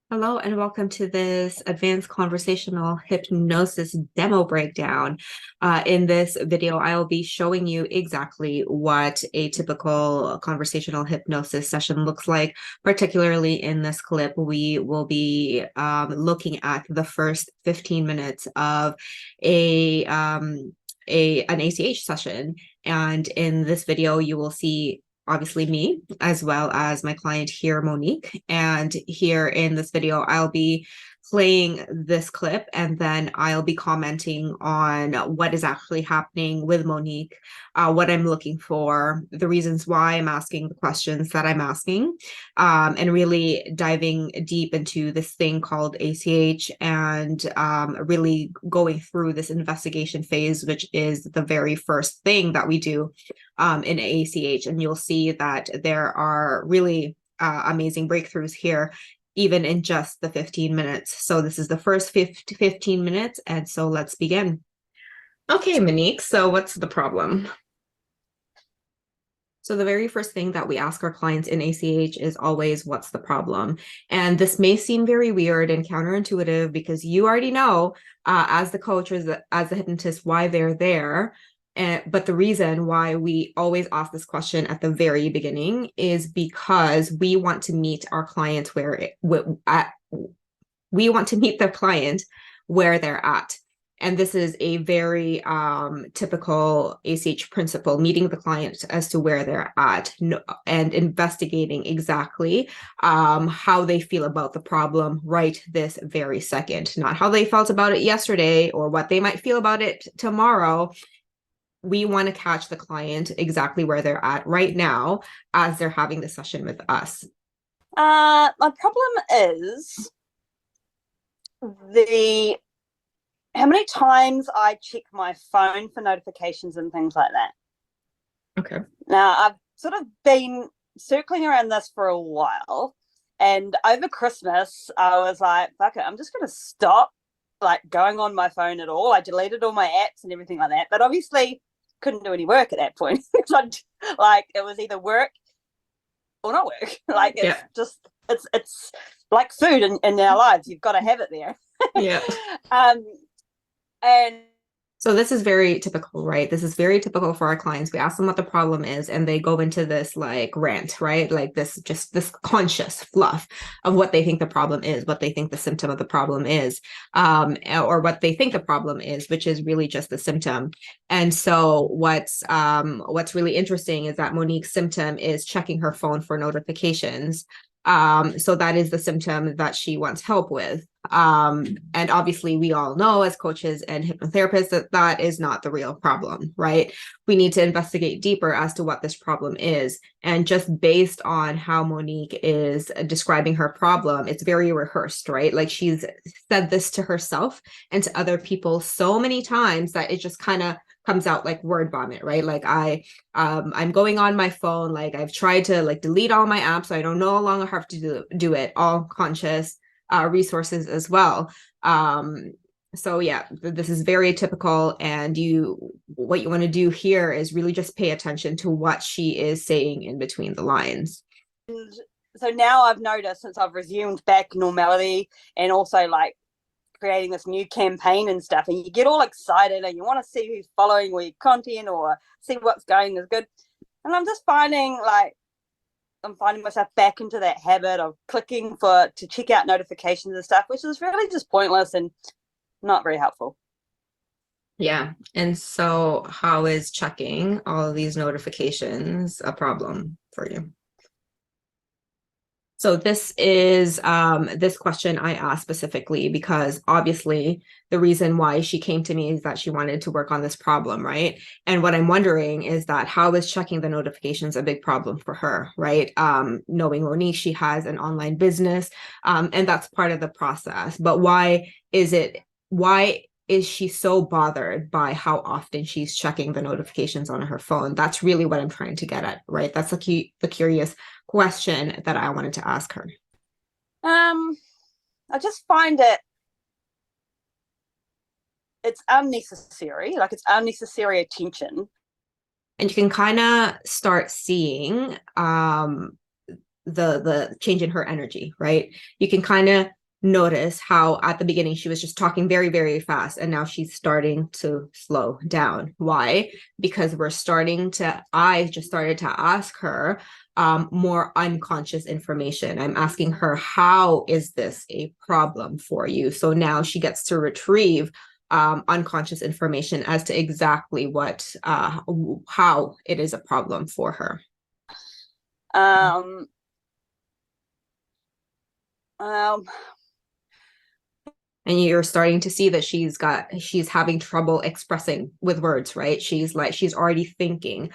Hello and welcome to this advanced conversational hypnosis demo breakdown. In this video, I'll be showing you exactly what a typical conversational hypnosis session looks like. Particularly in this clip, we will be looking at the first 15 minutes of an ACH session. And in this video, you will see obviously me, as well as my client here, Monique. And here in this video, I'll be playing this clip and then I'll be commenting on what is actually happening with Monique, what I'm looking for, the reasons why I'm asking the questions that I'm asking, and really diving deep into this thing called ACH and really going through this investigation phase, which is the very first thing that we do in ACH. And you'll see that there are really amazing breakthroughs here, even in just the 15 minutes. So this is the first 15 minutes. And so let's begin. Okay, Monique, so what's the problem? So the very first thing that we ask our clients in ACH is always, what's the problem? And this may seem very weird and counterintuitive because you already know, as the coach or as the hypnotist, why they're there. But the reason why we always ask this question at the very beginning is because we want to meet our clients we want to meet the client where they're at. And this is a very typical ACH principle, meeting the client as to where they're at and investigating exactly how they feel about the problem right this very second, not how they felt about it yesterday or what they might feel about it tomorrow. We want to catch the client exactly where they're at right now as they're having the session with us. My problem is how many times I check my phone for notifications and things like that. Okay. Now, I've sort of been circling around this for a while, and over Christmas, I was like, fuck it, I'm just going to stop going on my phone at all. I deleted all my apps and everything like that, but obviously couldn't do any work at that point. It was either work or not work. It's like food in our lives. You've got to have it there. Yeah. And so this is very typical, right? This is very typical for our clients. We ask them what the problem is and they go into this rant, right? This conscious fluff of what they think the problem is, what they think the symptom of the problem is, or what they think the problem is, which is really just the symptom. And so what's really interesting is that Monique's symptom is checking her phone for notifications. So that is the symptom that she wants help with. And obviously we all know as coaches and hypnotherapists that is not the real problem, right? We need to investigate deeper as to what this problem is. And just based on how Monique is describing her problem, it's very rehearsed, right? She's said this to herself and to other people so many times that it just kind of comes out like word vomit, right? I'm going on my phone, I've tried to delete all my apps, so I don't no longer have to do it, all conscious resources as well. So yeah, this is very typical. And what you want to do here is really just pay attention to what she is saying in between the lines. And so now I've noticed, since I've resumed back normality and also creating this new campaign and stuff, and you get all excited and you want to see who's following your content or see what's going is good. And I'm just finding myself back into that habit of clicking to check out notifications and stuff, which is really just pointless and not very helpful. Yeah. And so how is checking all of these notifications a problem for you? So this is this question I asked specifically because obviously the reason why she came to me is that she wanted to work on this problem, right? And what I'm wondering is that how is checking the notifications a big problem for her, right? Knowing Monique, she has an online business, and that's part of the process. But why is she so bothered by how often she's checking the notifications on her phone? That's really what I'm trying to get at, right? That's the curious question that I wanted to ask her. I just find it's unnecessary, it's unnecessary attention. And you can kind of start seeing the change in her energy, right? You can kind of notice how at the beginning she was just talking very, very fast, and now she's starting to slow down. Why? Because I just started to ask her more unconscious information. I'm asking her, how is this a problem for you? So now she gets to retrieve unconscious information as to exactly how it is a problem for her. Um, And you're starting to see that she's having trouble expressing with words, right? She's already thinking.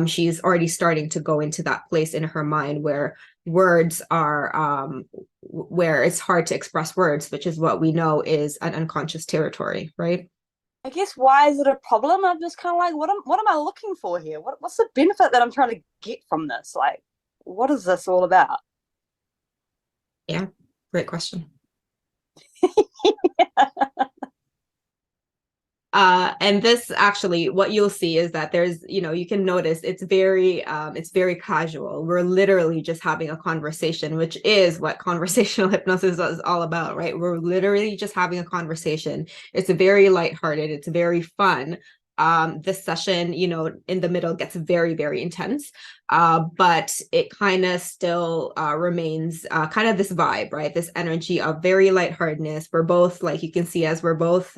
She's already starting to go into that place in her mind where words are where it's hard to express words, which is what we know is an unconscious territory, right? I guess, why is it a problem? I'm just kind of like, what am I looking for here? What's the benefit that I'm trying to get from this? Like, what is this all about? Yeah, great question. And this actually, what you'll see is that there's, you can notice it's very casual. We're literally just having a conversation, which is what conversational hypnosis is all about, right? We're literally just having a conversation. It's very lighthearted. It's very fun. This session, in the middle gets very, very intense, but it kind of still remains kind of this vibe, right? This energy of very lightheartedness. We're both, like you can see, as we're both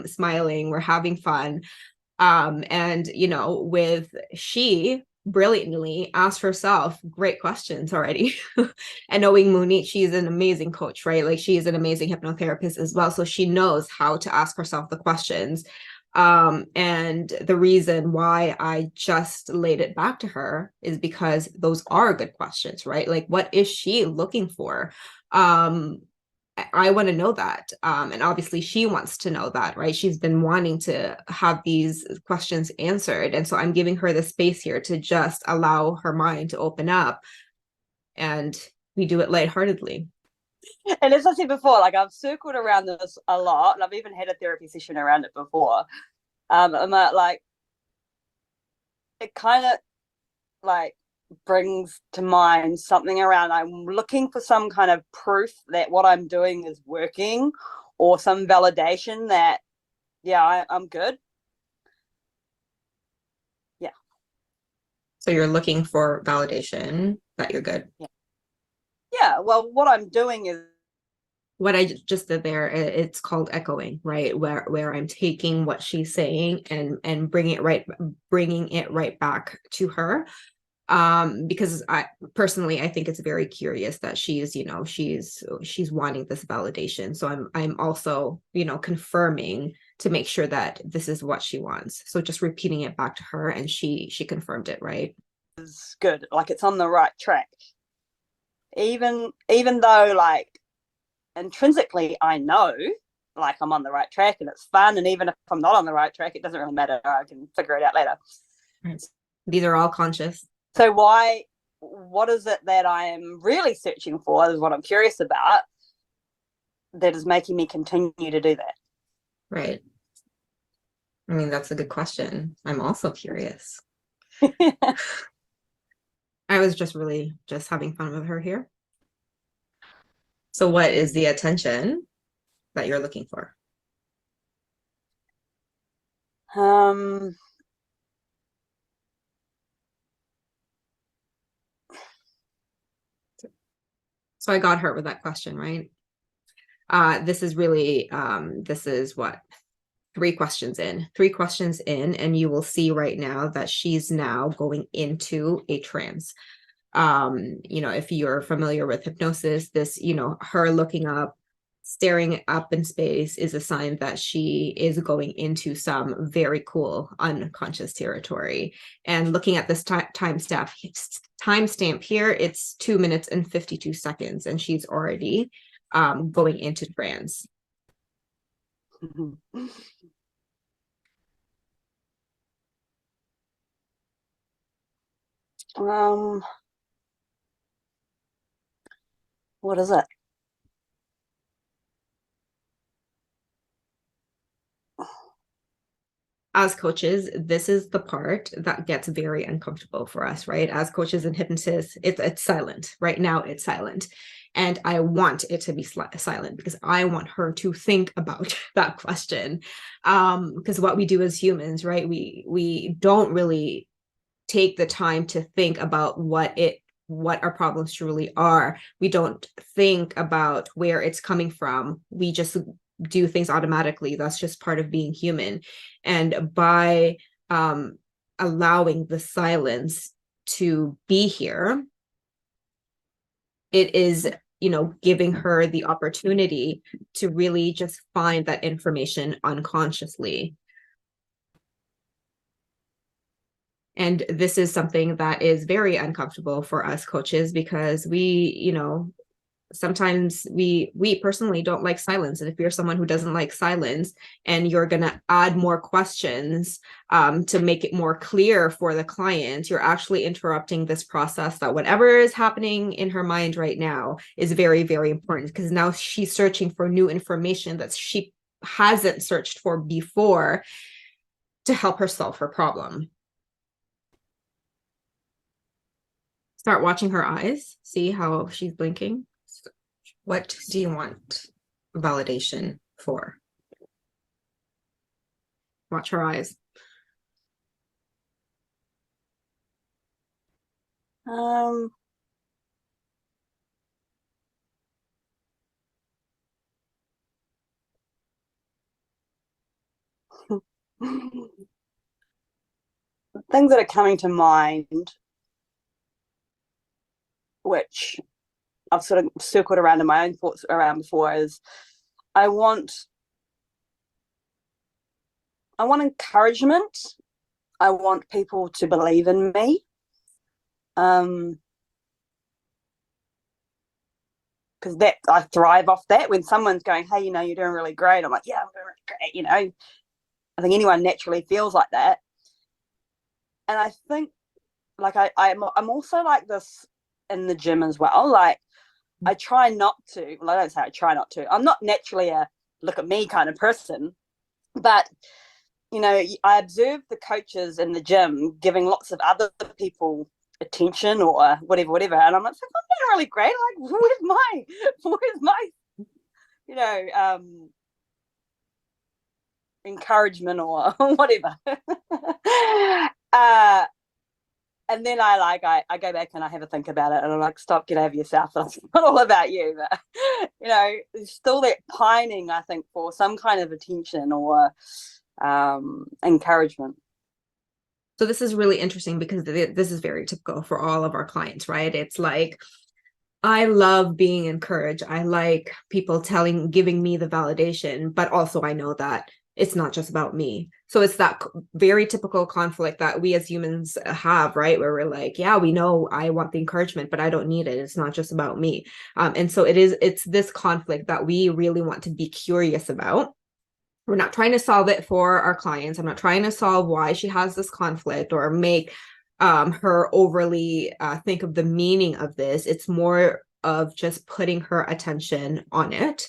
smiling, we're having fun. And, she brilliantly asked herself great questions already. And knowing Mooney, she's an amazing coach, right? Like, she is an amazing hypnotherapist as well. So she knows how to ask herself the questions. And the reason why I just laid it back to her is because those are good questions, right? Like, what is she looking for? I want to know that. And obviously she wants to know that, right? She's been wanting to have these questions answered. And so I'm giving her the space here to just allow her mind to open up, and we do it lightheartedly. And as I said before, like, I've circled around this a lot, and I've even had a therapy session around it before. I'm like, it kind of like brings to mind something around, I'm looking for some kind of proof that what I'm doing is working, or some validation that, yeah, I'm good. Yeah. So you're looking for validation that you're good. Yeah. Well, what I'm doing is, What I just did there, it's called echoing, right? Where I'm taking what she's saying and bringing it right back to her. Because I personally, I think it's very curious that she's wanting this validation. So I'm also, confirming to make sure that this is what she wants. So just repeating it back to her, and she confirmed it, right? is good. Like, it's on the right track. Even though, like, intrinsically I know, like, I'm on the right track and it's fun, and even if I'm not on the right track, it doesn't really matter. I can figure it out later. Right. These are all conscious. So what is it that I am really searching for, is what I'm curious about, that is making me continue to do that? Right. I mean, that's a good question. I'm also curious. I was just really just having fun with her here. So what is the attention that you're looking for? So I got hurt with that question, right? This is really, this is what, three questions in, and you will see right now that she's now going into a trance. If you're familiar with hypnosis, this, her looking up, staring up in space is a sign that she is going into some very cool unconscious territory. And looking at this timestamp here, it's 2 minutes and 52 seconds, and she's already going into trance. What is it? As coaches, this is the part that gets very uncomfortable for us, right? As coaches in hypnosis, it's silent. Right now, it's silent. And I want it to be silent because I want her to think about that question. Because what we do as humans, right? We don't really take the time to think about what our problems truly are. We don't think about where it's coming from. We just do things automatically. That's just part of being human. And by allowing the silence to be here, it is, giving her the opportunity to really just find that information unconsciously. And this is something that is very uncomfortable for us coaches because we, sometimes we personally don't like silence. And if you're someone who doesn't like silence and you're going to add more questions to make it more clear for the client, you're actually interrupting this process that whatever is happening in her mind right now is very, very important, because now she's searching for new information that she hasn't searched for before to help her solve her problem. Start watching her eyes, see how she's blinking. What do you want validation for? Watch her eyes. Things that are coming to mind, which I've sort of circled around in my own thoughts around before, is I want encouragement. I want people to believe in me. Because that I thrive off that. When someone's going, hey, you're doing really great, I'm like, yeah, I'm doing really great. I think anyone naturally feels like that. And I think, like, I'm also like this in the gym as well. Like, I try not to. Well, I don't say I try not to. I'm not naturally a look at me kind of person, but I observe the coaches in the gym giving lots of other people attention or whatever, and I'm like, I'm doing really great. Like, where's my encouragement or whatever. And then I go back and I have a think about it, and I'm like, stop, get over yourself. It's not all about you, but there's still that pining, I think, for some kind of attention or encouragement. So this is really interesting because this is very typical for all of our clients, right? It's like, I love being encouraged. I like people giving me the validation, but also I know that it's not just about me. So it's that very typical conflict that we as humans have, right? Where we're like, yeah, we know I want the encouragement, but I don't need it. It's not just about me. And so it's this conflict that we really want to be curious about. We're not trying to solve it for our clients. I'm not trying to solve why she has this conflict or make her overly think of the meaning of this. It's more of just putting her attention on it,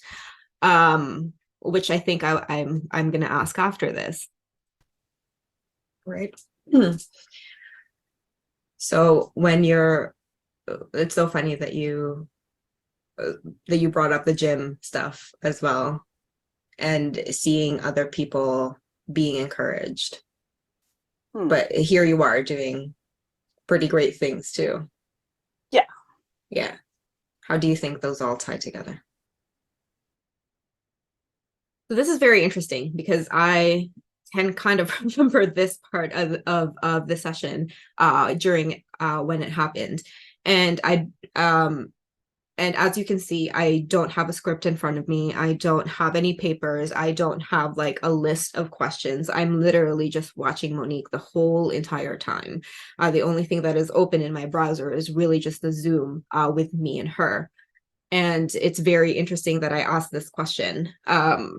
which I think I'm going to ask after this. Right. So it's so funny that you brought up the gym stuff as well, and seeing other people being encouraged. But here you are doing pretty great things too. Yeah. How do you think those all tie together? So this is very interesting because I can kind of remember this part of the session during when it happened. And as you can see, I don't have a script in front of me. I don't have any papers. I don't have like a list of questions. I'm literally just watching Monique the whole entire time. The only thing that is open in my browser is really just the Zoom with me and her. And it's very interesting that I asked this question.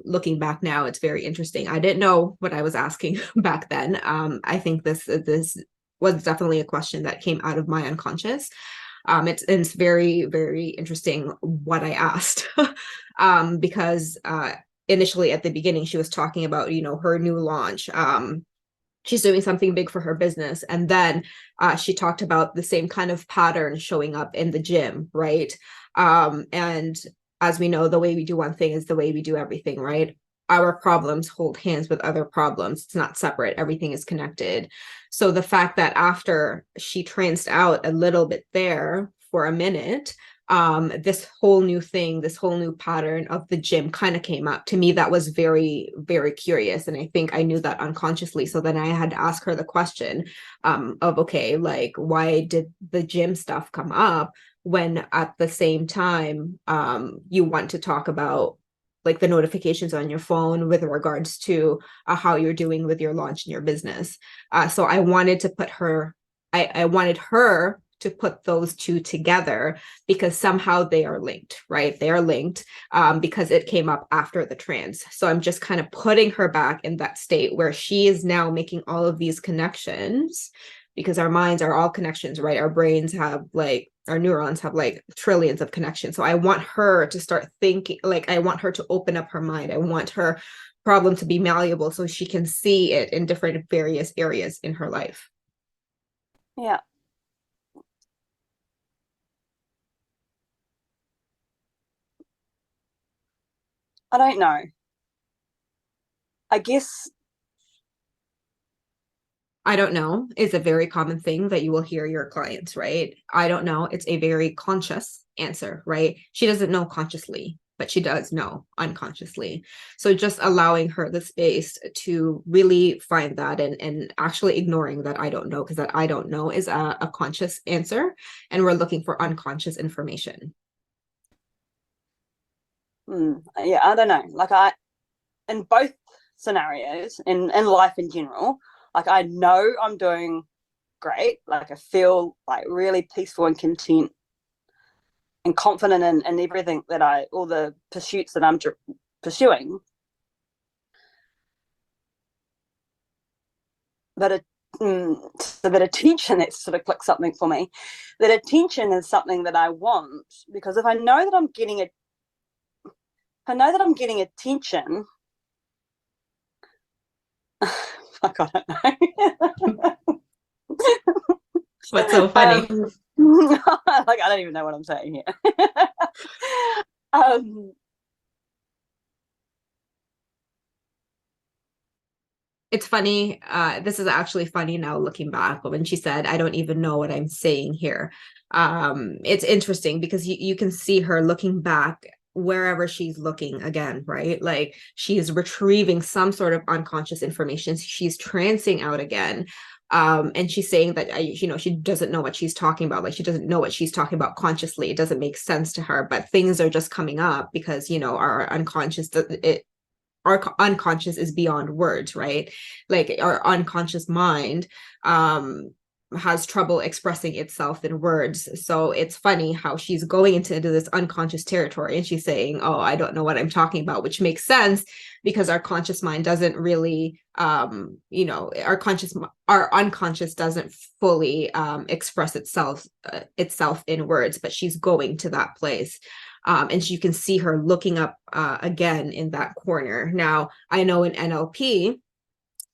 Looking back now, it's very interesting. I didn't know what I was asking back then. I think this was definitely a question that came out of my unconscious. It's very, very interesting what I asked because initially at the beginning, she was talking about, her new launch. she's doing something big for her business. And then she talked about the same kind of pattern showing up in the gym, right? And as we know, the way we do one thing is the way we do everything, right? Our problems hold hands with other problems. It's not separate. Everything is connected. So the fact that after she tranced out a little bit there for a minute, this whole new thing, this whole new pattern of the gym kind of came up to me. That was very, very curious. And I think I knew that unconsciously. So then I had to ask her the question of, okay, like, why did the gym stuff come up when at the same time you want to talk about like the notifications on your phone with regards to how you're doing with your launch in your business. So I wanted to put her, I wanted her to put those two together because somehow they are linked, right? They are linked because it came up after the trance. So I'm just kind of putting her back in that state where she is now making all of these connections, because our minds are all connections, right? Our brains have like, our neurons have like trillions of connections. So I want her to start thinking, like, I want her to open up her mind. I want her problem to be malleable so she can see it in different various areas in her life. Yeah. I don't know. I guess I don't know is a very common thing that you will hear your clients, right? I don't know. It's a very conscious answer, right? She doesn't know consciously, but she does know unconsciously. So just allowing her the space to really find that and actually ignoring that I don't know, because that I don't know is a conscious answer. And we're looking for unconscious information. yeah, I don't know. Like in both scenarios, in life in general, like I know I'm doing great. Like I feel like really peaceful and content and confident in everything that all the pursuits that I'm pursuing. But so that attention, that sort of clicks something for me. That attention is something that I want, because if I know that I'm getting it, I know that I'm getting attention. Fuck, I don't know. What's so funny? Like I don't even know what I'm saying here. um, It's funny. This is actually funny now looking back, but when she said, I don't even know what I'm saying here. It's interesting because you can see her looking back wherever she's looking again, right? Like she is retrieving some sort of unconscious information. She's trancing out again. And she's saying that, she doesn't know what she's talking about. Like she doesn't know what she's talking about consciously. It doesn't make sense to her, but things are just coming up because, our unconscious, our unconscious is beyond words, right? Like our unconscious mind has trouble expressing itself in words. So it's funny how she's going into this unconscious territory and she's saying, oh, I don't know what I'm talking about, which makes sense because our conscious mind doesn't really our unconscious doesn't fully express itself in words, but she's going to that place. And you can see her looking up again in that corner. Now, I know in NLP,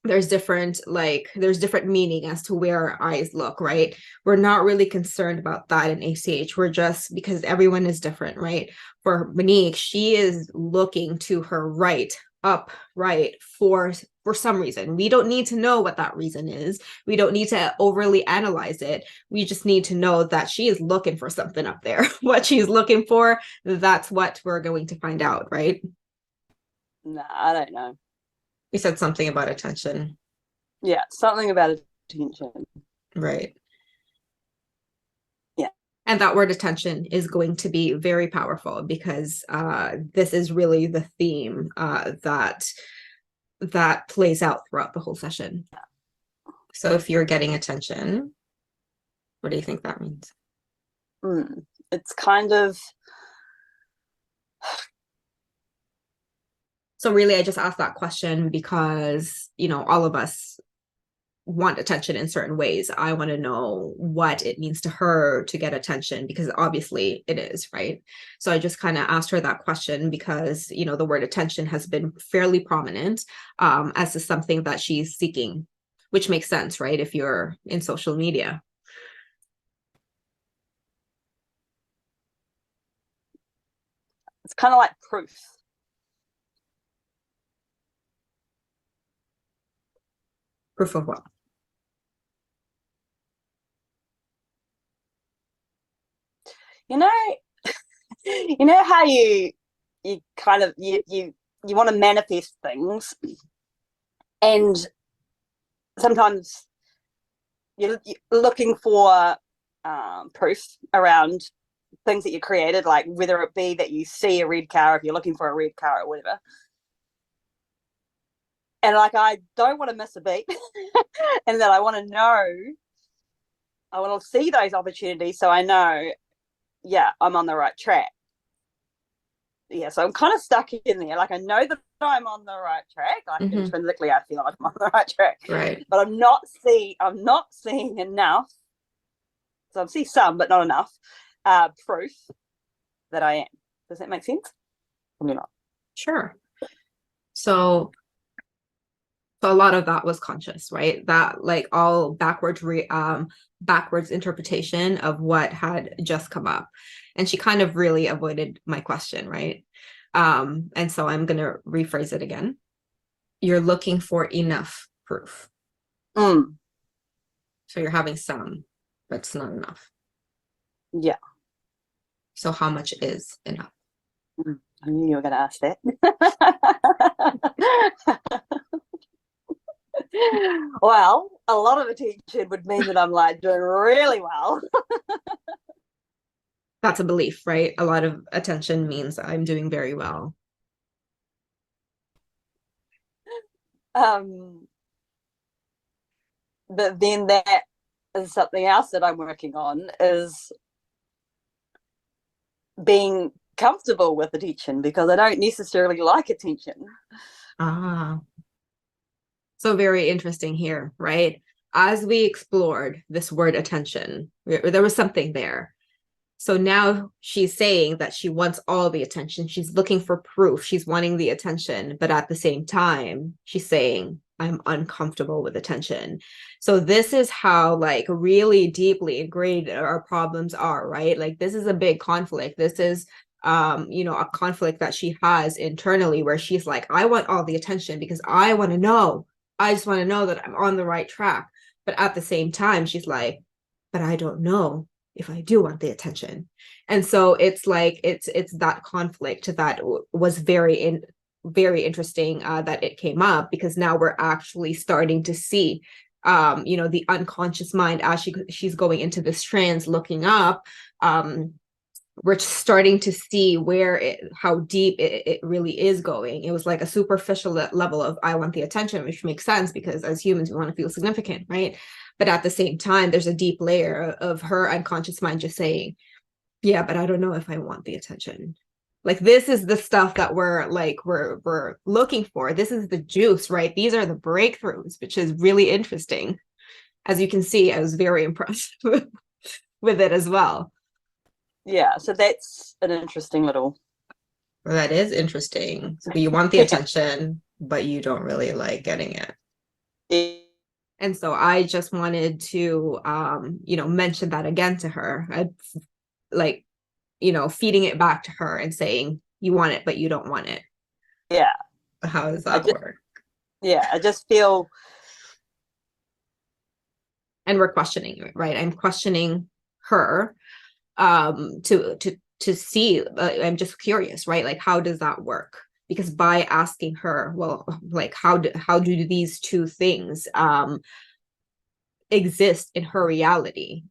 there's different meaning as to where our eyes look, right? We're not really concerned about that in ACH. We're just, because everyone is different, right? For Monique, she is looking to her right, up, right, for some reason. We don't need to know what that reason is. We don't need to overly analyze it. We just need to know that she is looking for something up there. What she's looking for, that's what we're going to find out, right? nah, I don't know. You said something about attention. Yeah, something about attention. Right. Yeah. And that word attention is going to be very powerful because this is really the theme that plays out throughout the whole session. So if you're getting attention, what do you think that means? It's kind of... So really, I just asked that question because, all of us want attention in certain ways. I want to know what it means to her to get attention, because obviously it is, right? So I just kind of asked her that question because, the word attention has been fairly prominent as to something that she's seeking, which makes sense, right? If you're in social media. It's kind of like proof. Proof of what? You know, you know how you kind of you want to manifest things, and sometimes you're looking for proof around things that you created, like whether it be that you see a red car, if you're looking for a red car or whatever. And like, I don't want to miss a beat, and that I want to know, I want to see those opportunities so I know, yeah, I'm on the right track. Yeah, so I'm kind of stuck in there. Like, I know that I'm on the right track. Like, intrinsically, I feel like I'm on the right track. Right. But I'm not seeing enough. So I'm seeing some, but not enough proof that I am. Does that make sense? Probably not. Sure. So a lot of that was conscious, right? That like all backwards interpretation of what had just come up. And she kind of really avoided my question, right? And so I'm gonna rephrase it again. You're looking for enough proof. Mm. So you're having some, but it's not enough. Yeah. So how much is enough? I knew you were going to ask that. Well, a lot of attention would mean that I'm like doing really well. That's a belief, right? A lot of attention means I'm doing very well. But then that is something else that I'm working on, is being comfortable with attention, because I don't necessarily like attention. Ah. So very interesting here, right? As we explored this word attention, there was something there. So now she's saying that she wants all the attention. She's looking for proof. She's wanting the attention. But at the same time, she's saying, I'm uncomfortable with attention. So this is how like really deeply ingrained our problems are, right? Like this is a big conflict. This is a conflict that she has internally, where she's like, I want all the attention because I want to know. I just want to know that I'm on the right track. But at the same time, she's like, but I don't know if I do want the attention. And so it's like it's that conflict that was very interesting that it came up, because now we're actually starting to see the unconscious mind as she's going into this trance, looking up. We're starting to see how deep it really is going. It was like a superficial level of I want the attention, which makes sense because as humans we want to feel significant, right? But at the same time, there's a deep layer of her unconscious mind just saying, yeah, but I don't know if I want the attention. Like this is the stuff that we're looking for. This is the juice, right? These are the breakthroughs, which is really interesting. As you can see, I was very impressed with it as well. Yeah, so that's an interesting little. Well, that is interesting. So you want the attention, but you don't really like getting it. Yeah. And so I just wanted to, mention that again to her. I like, feeding it back to her and saying, you want it, but you don't want it. Yeah. How does that work? Yeah, I just feel. And we're questioning it, right? I'm questioning her to see. I'm just curious, right? Like, how does that work? Because by asking her, well, like, how do these two things exist in her reality?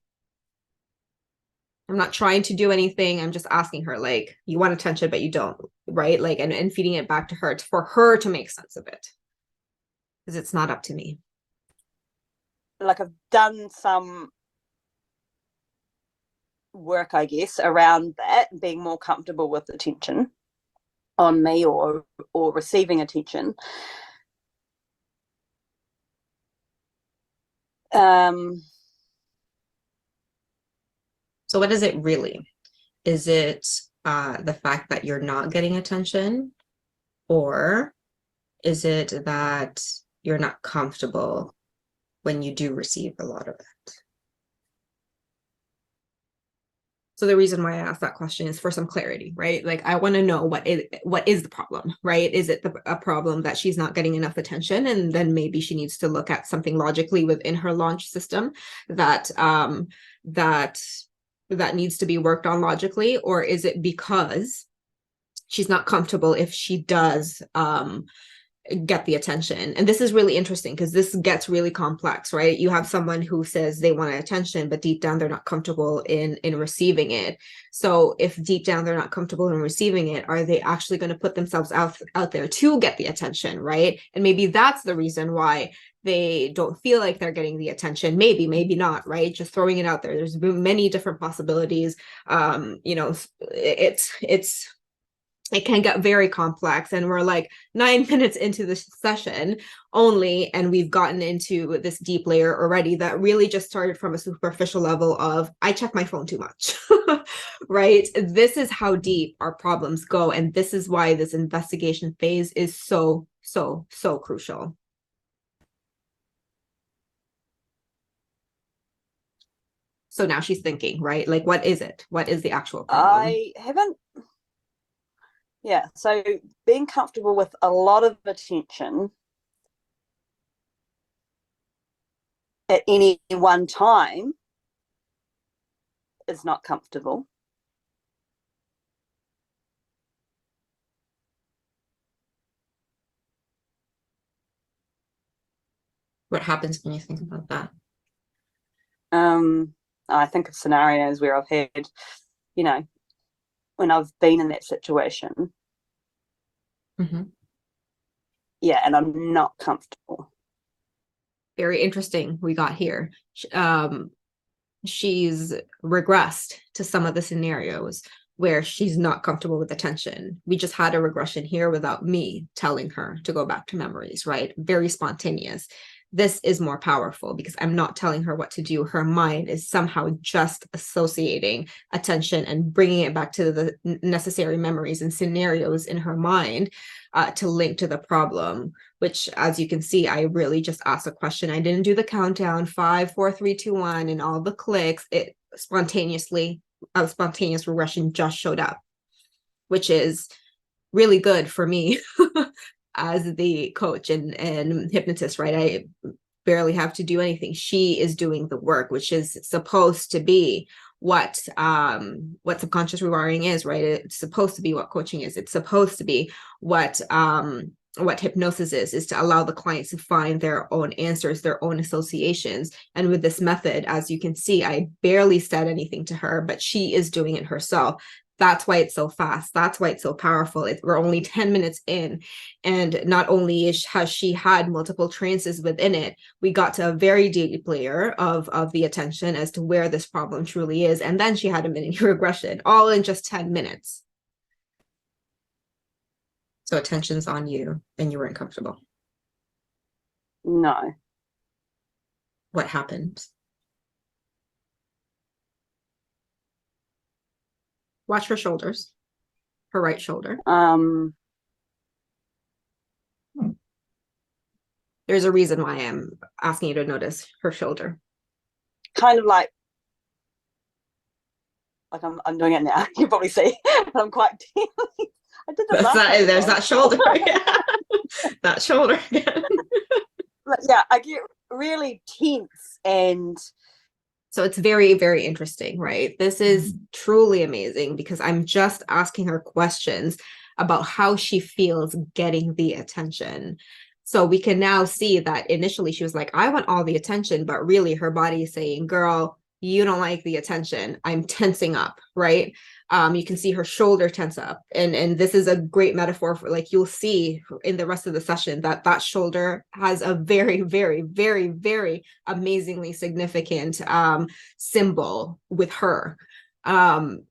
I'm not trying to do anything. I'm just asking her, like, you want attention, but you don't, right? Like, and feeding it back to her for her to make sense of it. Because it's not up to me. Like, I've done some work, I guess, around that, being more comfortable with attention on me or receiving attention. So what is it really? Is it the fact that you're not getting attention? Or is it that you're not comfortable when you do receive a lot of it. So the reason why I asked that question is for some clarity, right? Like I want to know what is the problem, right? Is it a problem that she's not getting enough attention, and then maybe she needs to look at something logically within her launch system that that needs to be worked on logically, or is it because she's not comfortable if she does get the attention? And this is really interesting because this gets really complex, right? You have someone who says they want attention, but deep down they're not comfortable in receiving it. So if deep down they're not comfortable in receiving it, are they actually going to put themselves out there to get the attention, right? And maybe that's the reason why they don't feel like they're getting the attention. Maybe not, right? Just throwing it out there. There's many different possibilities. You know, it can get very complex, and we're like 9 minutes into the session only, and we've gotten into this deep layer already that really just started from a superficial level of I check my phone too much. Right? This is how deep our problems go, and this is why this investigation phase is so crucial. So now she's thinking, right? Like, what is it? What is the actual problem? So being comfortable with a lot of attention at any one time is not comfortable. What happens when you think about that? I think of scenarios where I've had, you know, when I've been in that situation. Mm-hmm. Yeah, and I'm not comfortable. Very interesting we got here. She's regressed to some of the scenarios where she's not comfortable with attention. We just had a regression here without me telling her to go back to memories, right? Very spontaneous. This is more powerful because I'm not telling her what to do. Her mind is somehow just associating attention and bringing it back to the necessary memories and scenarios in her mind to link to the problem, which, as you can see, I really just asked a question. I didn't do the countdown, 5, 4, 3, 2, 1, and all the clicks. It spontaneously, a spontaneous regression just showed up, which is really good for me as the coach and hypnotist, right? I barely have to do anything. She is doing the work, which is supposed to be what subconscious rewiring is, right? It's supposed to be what coaching is. It's supposed to be what hypnosis is to allow the clients to find their own answers, their own associations. And with this method, as you can see, I barely said anything to her, but she is doing it herself. That's why it's so fast. That's why it's so powerful. We're only 10 minutes in. And not only has she had multiple trances within it, we got to a very deep layer of the attention as to where this problem truly is. And then she had a mini regression, all in just 10 minutes. So attention's on you and you weren't comfortable. No. What happened? Watch her shoulders, her right shoulder. There's a reason why I'm asking you to notice her shoulder. Kind of like I'm doing it now. You probably see, I'm quite tense. I did this. There's that shoulder. Yeah. That shoulder again. Yeah, I get really tense, and so it's very, very interesting, right? This is truly amazing because I'm just asking her questions about how she feels getting the attention. So we can now see that initially she was like, I want all the attention, but really her body is saying, girl, you don't like the attention. I'm tensing up, right? You can see her shoulder tense up. And this is a great metaphor for, like, you'll see in the rest of the session that shoulder has a very, very, very, very amazingly significant symbol with her. And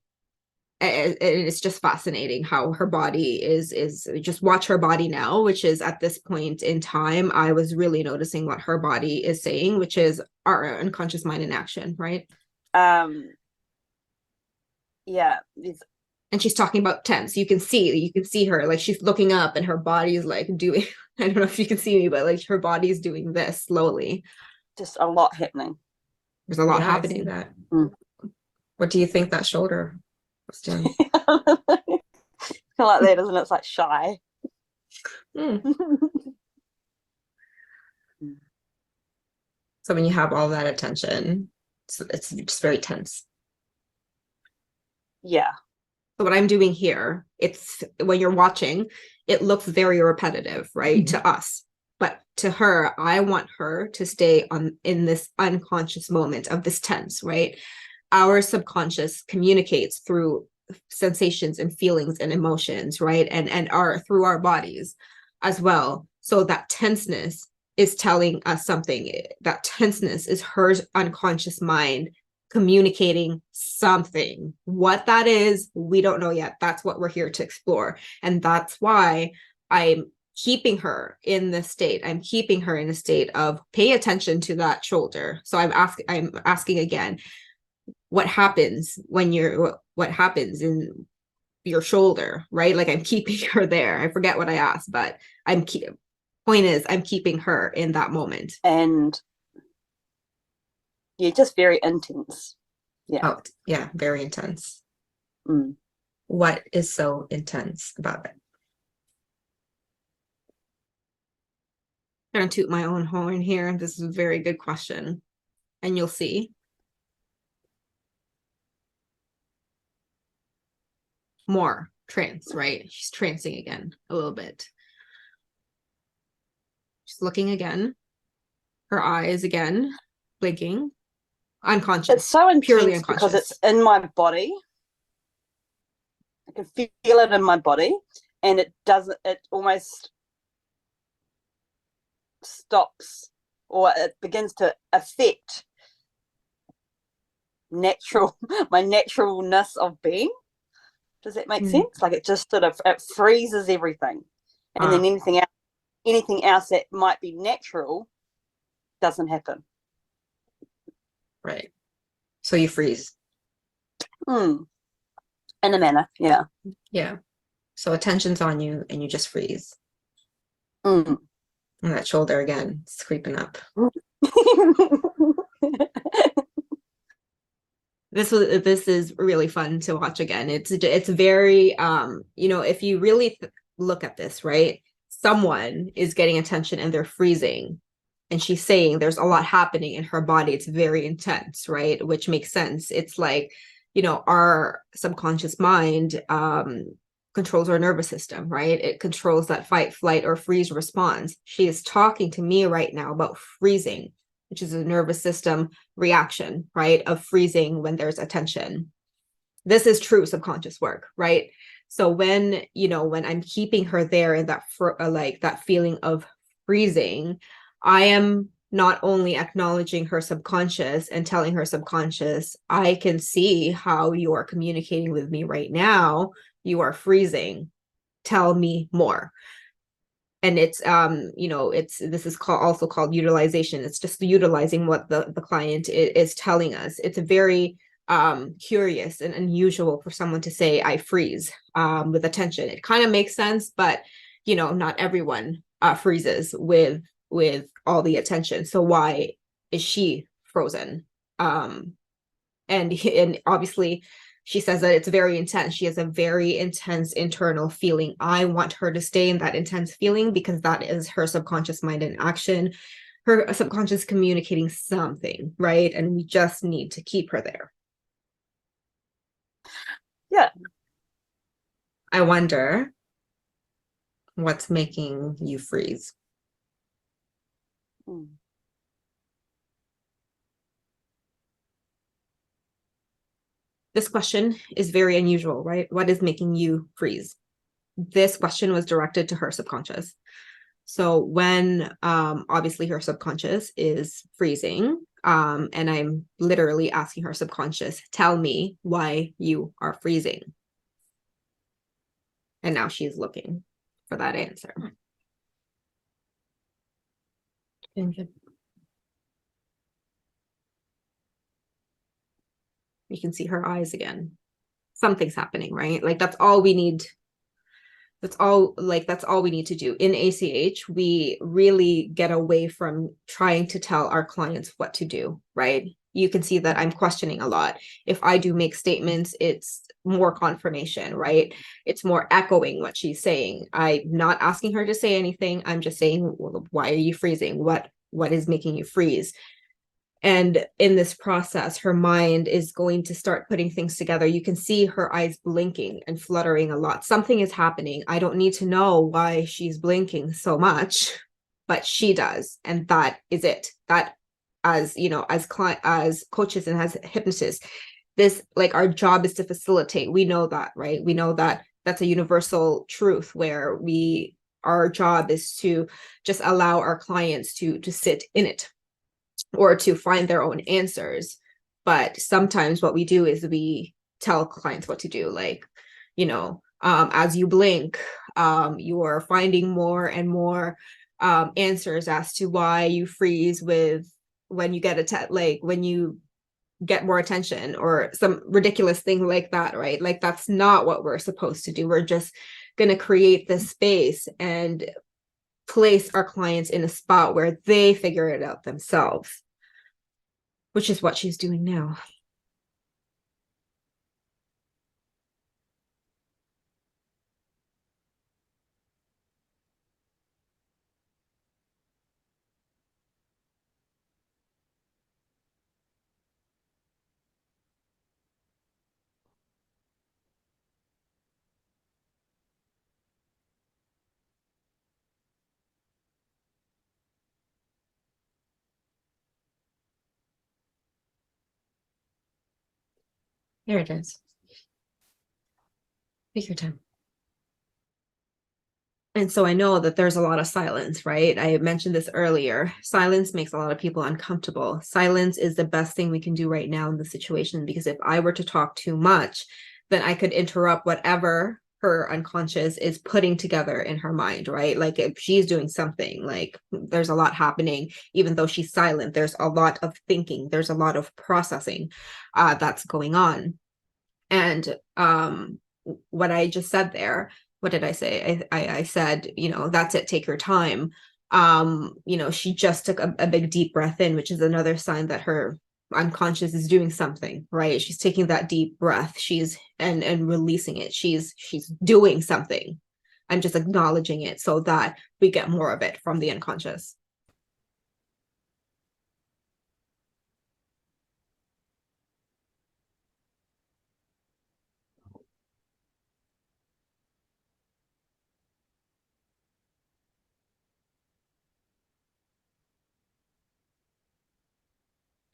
it's just fascinating how her body is just watch her body now, which is at this point in time, I was really noticing what her body is saying, which is our unconscious mind in action, right? Yeah. And she's talking about tense. You can see her, like, she's looking up and her body is like doing, I don't know if you can see me, but like her body is doing this slowly. just a lot happening. There's a lot happening. That. What do you think that shoulder was doing? Feel like that, isn't it? It's like shy. So when you have all that attention, it's just very tense. Yeah. So what I'm doing here, it's when you're watching, it looks very repetitive, right? To us. But to her, I want her to stay in this unconscious moment of this tense, right? Our subconscious communicates through sensations and feelings and emotions, right? And through our bodies as well. So that tenseness is telling us something. That tenseness is her unconscious mind communicating something. What that is, we don't know yet. That's what we're here to explore. And that's why I'm keeping her in this state. I'm keeping her in a state of pay attention to that shoulder. So I'm asking again, what happens in your shoulder, right? Like I'm keeping her there. I forget what I asked, but point is I'm keeping her in that moment. And yeah, just very intense. Yeah. Oh, yeah, very intense. What is so intense about it? I'm gonna toot my own horn here. This is a very good question, and you'll see. More trance, right? She's trancing again a little bit. She's looking again. Her eyes again blinking. Unconscious. It's so intense, purely unconscious, because it's in my body. I can feel it in my body, and it almost stops, or it begins to affect my naturalness of being. Does that make sense? Like it just sort of, it freezes everything. And then anything else that might be natural doesn't happen. Right. So you freeze. In a manner, yeah. Yeah. So attention's on you and you just freeze. And that shoulder again, it's creeping up. This is really fun to watch again. It's very if you really look at this, right? Someone is getting attention and they're freezing, and she's saying there's a lot happening in her body. It's very intense, right? Which makes sense. It's like, our subconscious mind controls our nervous system, right? It controls that fight, flight, or freeze response. She is talking to me right now about freezing, which is a nervous system reaction, right? Of freezing when there's attention. This is true subconscious work, right? So when I'm keeping her there in that that feeling of freezing, I am not only acknowledging her subconscious and telling her subconscious, I can see how you are communicating with me right now. You are freezing. Tell me more. And it's this is also called utilization. It's just utilizing what the client is telling us. It's a very curious and unusual for someone to say I freeze with attention. It kind of makes sense, but not everyone freezes with all the attention. So why is she frozen? And obviously she says that it's very intense. She has a very intense internal feeling. I want her to stay in that intense feeling because that is her subconscious mind in action. Her subconscious communicating something, right? And we just need to keep her there. Yeah. I wonder what's making you freeze. This question is very unusual, right? What is making you freeze? This question was directed to her subconscious. So when obviously her subconscious is freezing, and I'm literally asking her subconscious, tell me why you are freezing. And now she's looking for that answer. You can see her eyes again. Something's happening, right? Like that's all we need That's all we need to do. In ACH, we really get away from trying to tell our clients what to do, right? You can see that I'm questioning a lot. If I do make statements, it's more confirmation, right? It's more echoing what she's saying. I'm not asking her to say anything. I'm just saying, well, why are you freezing? What is making you freeze? And in this process, her mind is going to start putting things together. You can see her eyes blinking and fluttering a lot. Something is happening. I don't need to know why she's blinking so much, but she does. And that is it. That, as you know, as coaches and as hypnotists, this, like, our job is to facilitate. We know that, right? We know that that's a universal truth where our job is to just allow our clients to sit in it, or to find their own answers. But sometimes what we do is we tell clients what to do, like, as you blink, you're finding more and more answers as to why you freeze when you get when you get more attention, or some ridiculous thing like that, right? Like, that's not what we're supposed to do. We're just going to create this space and place our clients in a spot where they figure it out themselves, which is what she's doing now. There it is. Take your time. And so I know that there's a lot of silence, right? I mentioned this earlier. Silence makes a lot of people uncomfortable. Silence is the best thing we can do right now in the situation, because if I were to talk too much, then I could interrupt whatever her unconscious is putting together in her mind, right? Like, if she's doing something, like, there's a lot happening, even though she's silent, there's a lot of thinking, there's a lot of processing that's going on. And what I just said there, what did I say? I said, that's it, take your time. She just took a big deep breath in, which is another sign that her unconscious is doing something, right? She's taking that deep breath, and releasing it. She's doing something. I'm just acknowledging it so that we get more of it from the unconscious.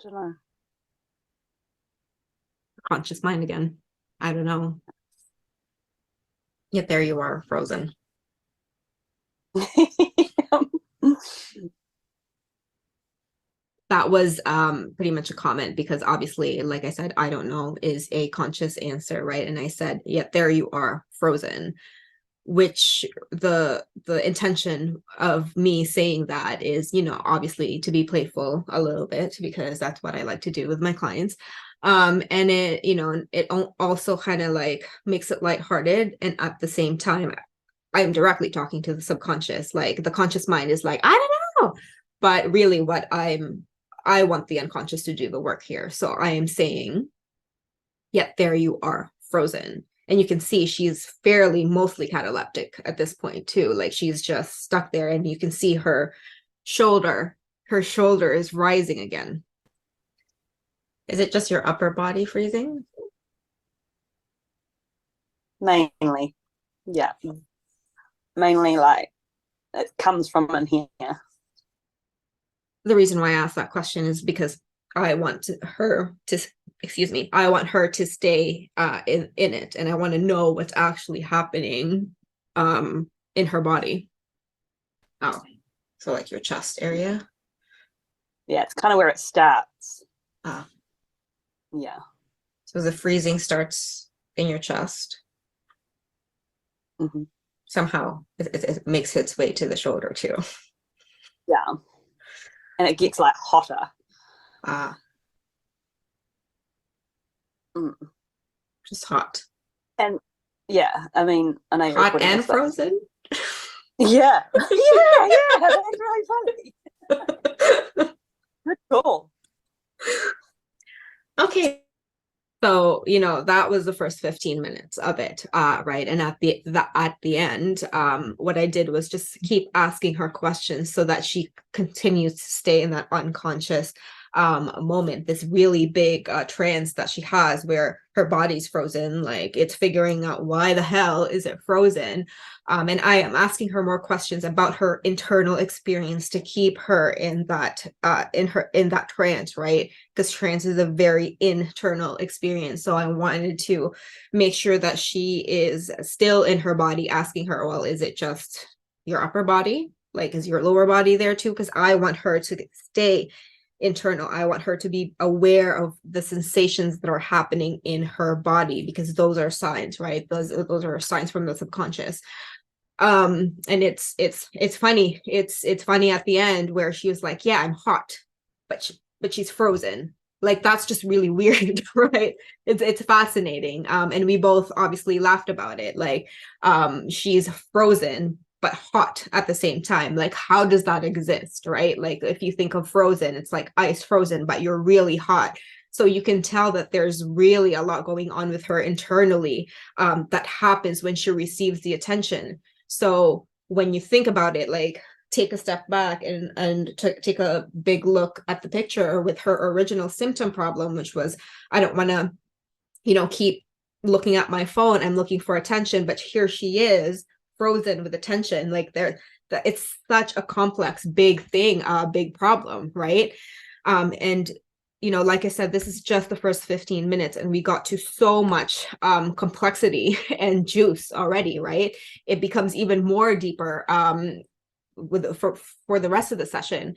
Don't know. Conscious mind again. I don't know. Yet there you are, frozen. That was pretty much a comment, because obviously, like I said, I don't know is a conscious answer, right? And I said, yet there you are, frozen, which the intention of me saying that is, obviously to be playful a little bit, because that's what I like to do with my clients. And it also kind of like makes it lighthearted, and at the same time, I'm directly talking to the subconscious. Like, the conscious mind is like, I don't know. But really, I want the unconscious to do the work here. So I am saying, yet there you are, frozen. And you can see she's fairly mostly cataleptic at this point too. Like, she's just stuck there, and you can see her shoulder is rising again. Is it just your upper body freezing? Mainly, yeah. Mainly, like, it comes from in here. The reason why I asked that question is because I want her to stay in it, and I want to know what's actually happening in her body. Oh, so like your chest area. Yeah, it's kind of where it starts. Ah, yeah. So the freezing starts in your chest. Mm-hmm. Somehow it makes its way to the shoulder too. Yeah, and it gets like hotter. Ah, Mm. just hot. And Yeah, I mean, I know you're Hot recording and this, but frozen. yeah, yeah, that's really funny. Good call. Okay. So, that was the first 15 minutes of it, right? And at the end, what I did was just keep asking her questions so that she continues to stay in that unconscious moment, this really big trance that she has where her body's frozen, like it's figuring out why the hell is it frozen. And I am asking her more questions about her internal experience to keep her in that trance, right? Because trance is a very internal experience. So I wanted to make sure that she is still in her body, asking her, well, is it just your upper body? Like, is your lower body there too? Because I want her to stay internal. I want her to be aware of the sensations that are happening in her body, because those are signs, right? Those are signs from the subconscious. And it's funny. It's funny at the end where she was like, yeah, I'm hot, but she's frozen. Like, that's just really weird, right? It's fascinating. And we both obviously laughed about it. Like, she's frozen but hot at the same time. Like, how does that exist, right? Like, if you think of frozen, it's like ice frozen, but you're really hot. So you can tell that there's really a lot going on with her internally, that happens when she receives the attention. So when you think about it, like, take a step back and take a big look at the picture with her original symptom problem, which was, I don't want to, keep looking at my phone. I'm looking for attention, but here she is frozen with attention. Like, that it's such a complex, big thing, big problem, right? And like I said, this is just the first 15 minutes, and we got to so much complexity and juice already, right? It becomes even more deeper for the rest of the session.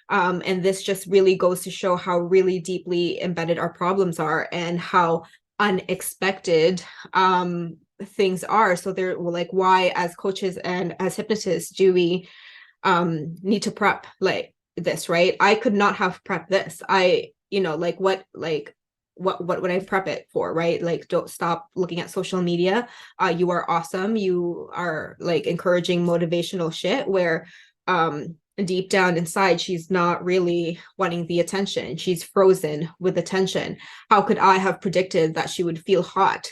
And this just really goes to show how really deeply embedded our problems are and how unexpected things are. So they're like, why as coaches and as hypnotists do we need to prep like this, right? I could not have prepped this. What would I prep it for, right? Like, don't stop looking at social media. You are awesome. You are like encouraging motivational shit where deep down inside she's not really wanting the attention. She's frozen with attention. How could I have predicted that she would feel hot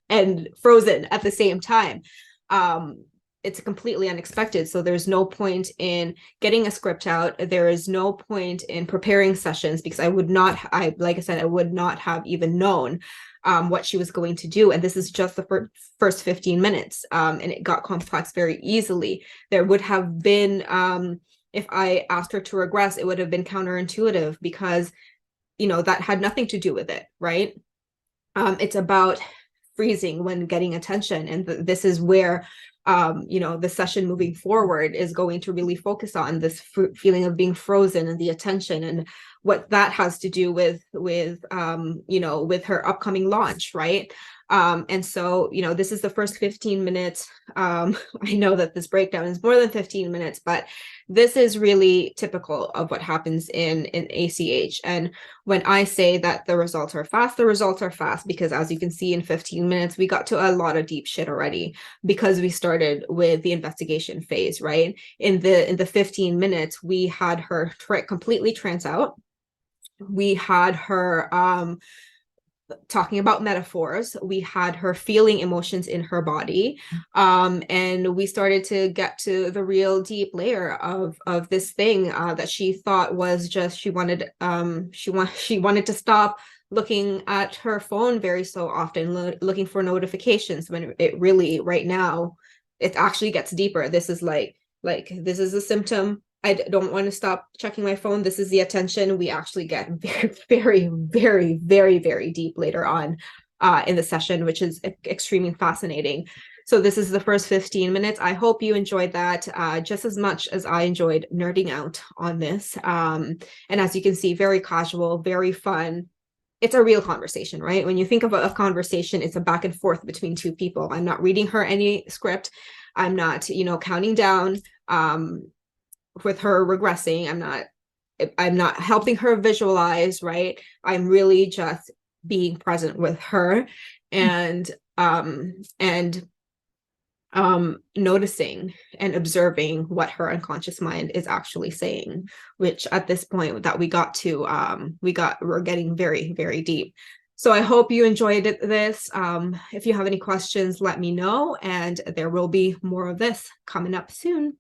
and frozen at the same time? It's completely unexpected. So there's no point in getting a script out. There is no point in preparing sessions, because like I said, I would not have even known what she was going to do. And this is just the first 15 minutes. And it got complex very easily. There would have been, if I asked her to regress, it would have been counterintuitive, because, that had nothing to do with it, right? It's about freezing when getting attention. And this is where the session moving forward is going to really focus on this feeling of being frozen and the attention, and what that has to do with her upcoming launch, right? And so, this is the first 15 minutes. I know that this breakdown is more than 15 minutes, but this is really typical of what happens in ACH. And when I say that the results are fast, because as you can see, in 15 minutes, we got to a lot of deep shit already, because we started with the investigation phase, right? In the 15 minutes, we had her completely trance out. We had her talking about metaphors. We had her feeling emotions in her body, and we started to get to the real deep layer of this thing that she thought was just, she wanted to stop looking at her phone very so often, looking for notifications, when it really, right now, it actually gets deeper. This is like this is a symptom. I don't want to stop checking my phone. This is the attention. We actually get very, very, very, very, very deep later on in the session, which is extremely fascinating. So this is the first 15 minutes. I hope you enjoyed that just as much as I enjoyed nerding out on this. And as you can see, very casual, very fun. It's a real conversation, right? When you think of a conversation, it's a back and forth between two people. I'm not reading her any script. I'm not, counting down with her regressing. I'm not helping her visualize, right? I'm really just being present with her. And and noticing and observing what her unconscious mind is actually saying, which at this point that we got to, we're getting very, very deep. So I hope you enjoyed this. If you have any questions, let me know, and there will be more of this coming up soon.